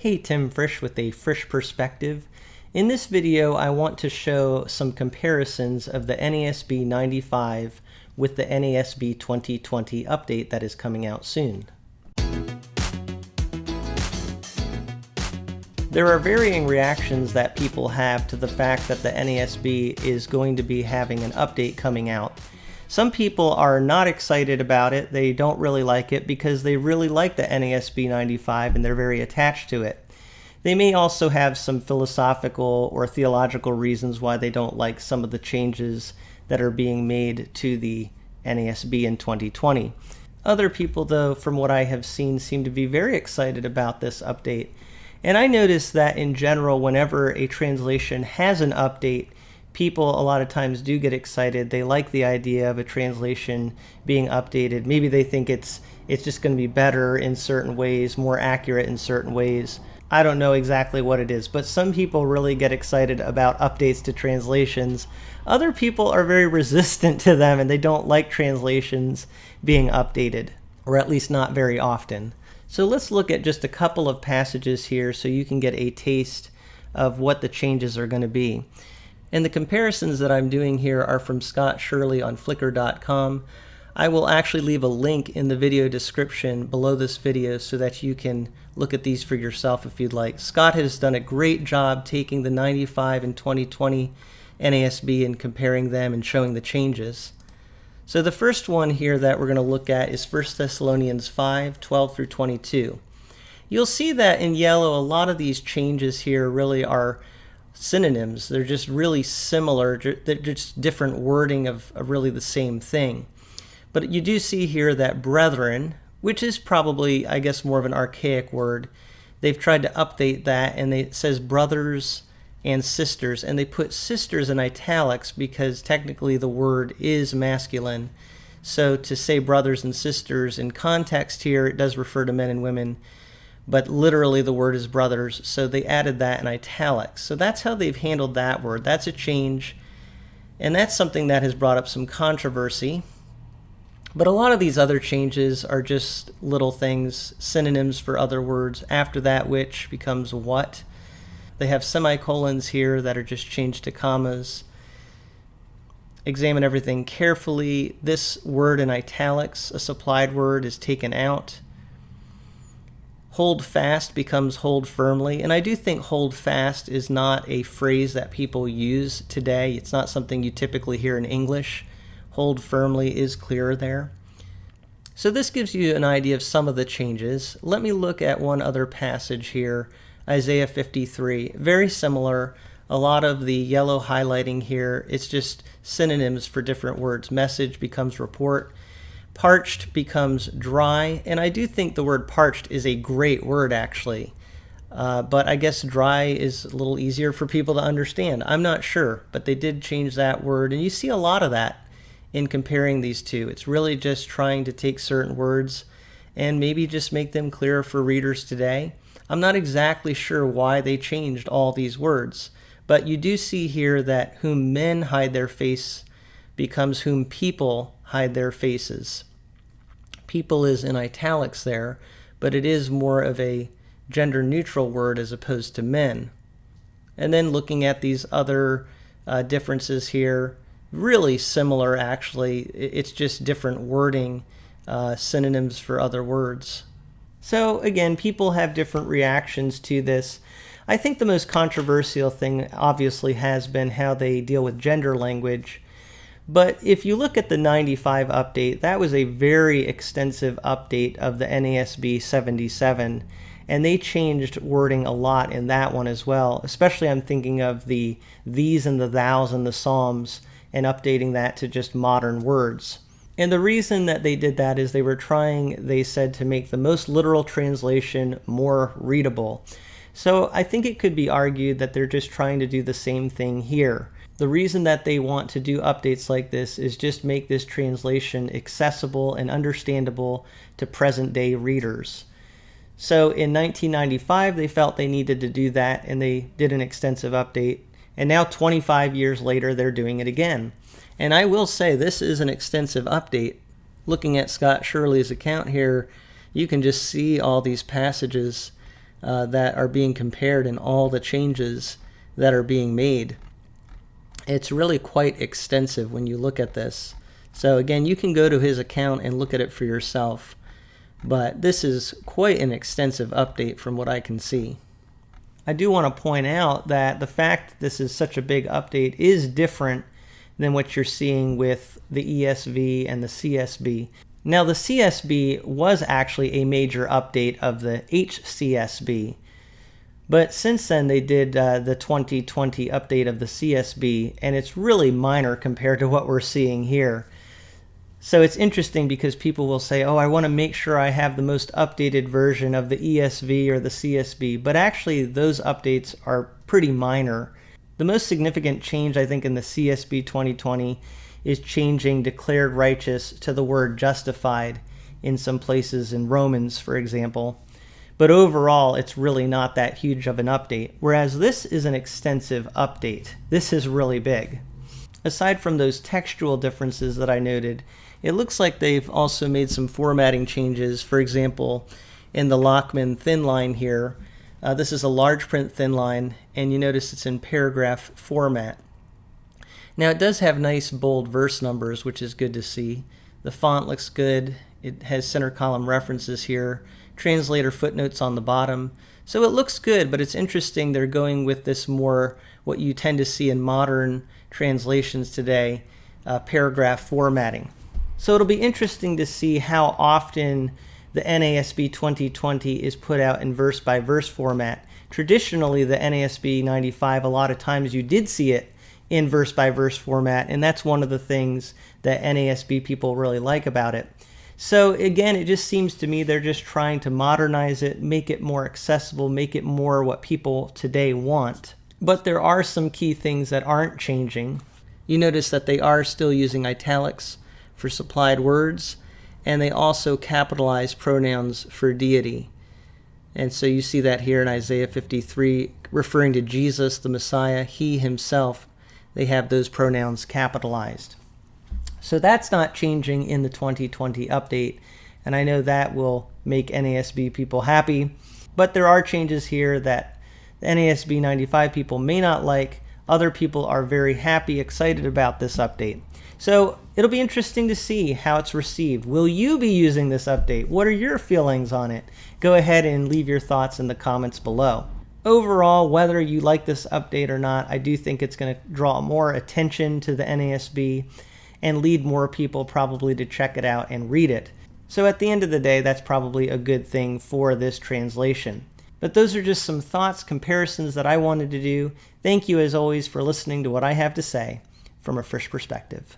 Hey, Tim Frisch with A Frisch Perspective. In this video, I want to show some comparisons of the NASB 95 with the NASB 2020 update that is coming out soon. There are varying reactions that people have to the fact that the NASB is going to be having an update coming out. Some people are not excited about it. They don't really like it because they really like the NASB 95 and they're very attached to it. They may also have some philosophical or theological reasons why they don't like some of the changes that are being made to the NASB in 2020. Other people, though, from what I have seen, seem to be very excited about this update. And I notice that in general, whenever a translation has an update, people a lot of times do get excited. They like the idea of a translation being updated. Maybe they think it's just going to be better in certain ways, more accurate in certain ways. I don't know exactly what it is, but some people really get excited about updates to translations. Other people are very resistant to them and they don't like translations being updated, or at least not very often. So let's look at just a couple of passages here so you can get a taste of what the changes are going to be. And the comparisons that I'm doing here are from Shirley on Flickr.com. I will actually leave a link in the video description below this video so that you can look at these for yourself if you'd like. Scott has done a great job taking the 95 and 2020 NASB and comparing them and showing the changes. So the first one here that we're going to look at is 1 Thessalonians 5, 12 through 22. You'll see that in yellow a lot of these changes here really are synonyms. They're just really similar. They're just different wording of really the same thing. But you do see here that brethren, which is probably, I guess, more of an archaic word, they've tried to update that and it says brothers and sisters, and they put sisters in italics because technically the word is masculine. So to say brothers and sisters in context here, it does refer to men and women, but literally the word is brothers, so they added that in italics. So that's how they've handled that word. That's a change, and that's something that has brought up some controversy. But a lot of these other changes are just little things, synonyms for other words. After that, which becomes what. They have semicolons here that are just changed to commas. Examine everything carefully. This word in italics, a supplied word, is taken out. Hold fast becomes hold firmly. And I do think hold fast is not a phrase that people use today. It's not something you typically hear in English. Hold firmly is clearer there. So this gives you an idea of some of the changes. Let me look at one other passage here, Isaiah 53. Very similar. A lot of the yellow highlighting here, it's just synonyms for different words. Message becomes report. Parched becomes dry. And I do think the word parched is a great word, actually. But I guess dry is a little easier for people to understand. I'm not sure, but they did change that word. And you see a lot of that in comparing these two. It's really just trying to take certain words and maybe just make them clearer for readers today. I'm not exactly sure why they changed all these words, but you do see here that whom men hide their face becomes whom people hide their faces. People is in italics there, but it is more of a gender neutral word as opposed to men. And then looking at these other differences here, really similar actually. It's just different wording, synonyms for other words. So again, people have different reactions to this. I think the most controversial thing obviously has been how they deal with gender language. But if you look at the 95 update, that was a very extensive update of the NASB 77. And they changed wording a lot in that one as well. Especially I'm thinking of the these and the thous and the psalms, and updating that to just modern words. And the reason that they did that is they were trying, they said, to make the most literal translation more readable. So I think it could be argued that they're just trying to do the same thing here. The reason that they want to do updates like this is just make this translation accessible and understandable to present-day readers. So in 1995, they felt they needed to do that, and they did an extensive update. And now 25 years later, they're doing it again. And I will say this is an extensive update. Looking at Shirley's account here, you can just see all these passages that are being compared and all the changes that are being made. It's really quite extensive when you look at this. So again, you can go to his account and look at it for yourself, but this is quite an extensive update from what I can see. I do want to point out that the fact that this is such a big update is different than what you're seeing with the ESV and the CSB. Now, the CSB was actually a major update of the HCSB, but since then they did the 2020 update of the CSB, and it's really minor compared to what we're seeing here. So it's interesting because people will say, oh, I want to make sure I have the most updated version of the ESV or the CSB, but actually those updates are pretty minor. The most significant change, I think, in the CSB 2020 is changing declared righteous to the word justified in some places in Romans, for example. But overall, it's really not that huge of an update, whereas this is an extensive update. This is really big. Aside from those textual differences that I noted, it looks like they've also made some formatting changes. For example, in the Lockman thin line here, this is a large print thin line, and you notice it's in paragraph format. Now it does have nice bold verse numbers, which is good to see. The font looks good. It has center column references here, translator footnotes on the bottom. So it looks good, but it's interesting they're going with this more what you tend to see in modern translations today, paragraph formatting. So it'll be interesting to see how often the NASB 2020 is put out in verse-by-verse format. Traditionally, the NASB 95, a lot of times you did see it in verse-by-verse format, and that's one of the things that NASB people really like about it. So again, it just seems to me they're just trying to modernize it, make it more accessible, make it more what people today want. But there are some key things that aren't changing. You notice that they are still using italics for supplied words, and they also capitalize pronouns for deity. And so you see that here in Isaiah 53, referring to Jesus, the Messiah, he himself, they have those pronouns capitalized. So that's not changing in the 2020 update, and I know that will make NASB people happy, but there are changes here that the NASB 95 people may not like. Other people are very happy, excited about this update. So it'll be interesting to see how it's received. Will you be using this update? What are your feelings on it? Go ahead and leave your thoughts in the comments below. Overall, whether you like this update or not, I do think it's going to draw more attention to the NASB and lead more people probably to check it out and read it. So at the end of the day, that's probably a good thing for this translation. But those are just some thoughts, comparisons that I wanted to do. Thank you as always for listening to what I have to say from a Frisch Perspective.